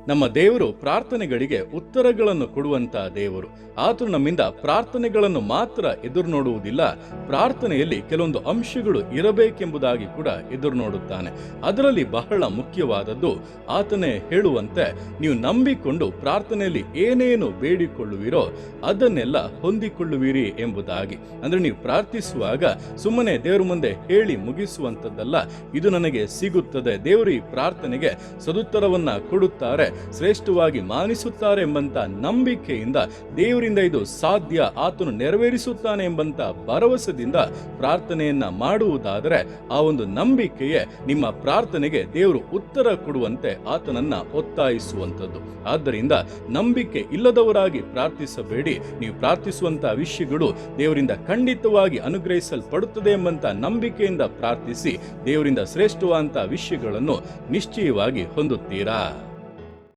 ನಮ್ಮ ದೇವರು ಪ್ರಾರ್ಥನೆಗಳಿಗೆ ಉತ್ತರಗಳನ್ನು ಕೊಡುವಂತ ದೇವರು. ಆತನು ನಮ್ಮಿಂದ ಪ್ರಾರ್ಥನೆಗಳನ್ನು ಮಾತ್ರ ಎದುರು ನೋಡುವುದಿಲ್ಲ, ಪ್ರಾರ್ಥನೆಯಲ್ಲಿ ಕೆಲವೊಂದು ಅಂಶಗಳು ಇರಬೇಕೆಂಬುದಾಗಿ ಕೂಡ ಎದುರು ನೋಡುತ್ತಾನೆ. ಅದರಲ್ಲಿ ಬಹಳ ಮುಖ್ಯವಾದದ್ದು ಆತನೇ ಹೇಳುವಂತೆ, ನೀವು ನಂಬಿಕೊಂಡು ಪ್ರಾರ್ಥನೆಯಲ್ಲಿ ಏನೇನು ಬೇಡಿಕೊಳ್ಳುವಿರೋ ಅದನ್ನೆಲ್ಲ ಹೊಂದಿಕೊಳ್ಳುವಿರಿ ಎಂಬುದಾಗಿ. ಅಂದ್ರೆ ನೀವು ಪ್ರಾರ್ಥಿಸುವಾಗ ಸುಮ್ಮನೆ ದೇವರ ಮುಂದೆ ಹೇಳಿ ಮುಗಿಸುವಂಥದ್ದಲ್ಲ, ಇದು ನನಗೆ ಸಿಗುತ್ತದೆ, ದೇವರು ಈ ಪ್ರಾರ್ಥನೆಗೆ ಸದುತ್ತರವನ್ನ ಕೊಡುತ್ತಾರೆ, ಶ್ರೇಷ್ಠವಾಗಿ ಮಾನಿಸುತ್ತಾರೆ ಎಂಬಂತ ನಂಬಿಕೆಯಿಂದ, ದೇವರಿಂದ ಇದು ಸಾಧ್ಯ, ಆತನು ನೆರವೇರಿಸುತ್ತಾನೆ ಎಂಬಂತ ಭರವಸೆಯಿಂದ ಪ್ರಾರ್ಥನೆಯನ್ನ ಮಾಡುವುದಾದರೆ ಆ ಒಂದು ನಂಬಿಕೆಯೇ ನಿಮ್ಮ ಪ್ರಾರ್ಥನೆಗೆ ದೇವರು ಉತ್ತರ ಕೊಡುವಂತೆ ಆತನನ್ನ ಒತ್ತಾಯಿಸುವಂಥದ್ದು. ಆದ್ದರಿಂದ ನಂಬಿಕೆ ಇಲ್ಲದವರಾಗಿ ಪ್ರಾರ್ಥಿಸಬೇಡಿ. ನೀವು ಪ್ರಾರ್ಥಿಸುವಂತಹ ವಿಷಯಗಳು ದೇವರಿಂದ ಖಂಡಿತವಾಗಿ ಅನುಗ್ರಹಿಸಲ್ಪಡುತ್ತದೆ ಎಂಬಂತ ನಂಬಿಕೆಯಿಂದ ಪ್ರಾರ್ಥಿಸಿ, ದೇವರಿಂದ ಶ್ರೇಷ್ಠವಾದಂತಹ ವಿಷಯಗಳನ್ನು ನಿಶ್ಚಯವಾಗಿ ಹೊಂದುತ್ತೀರಾ.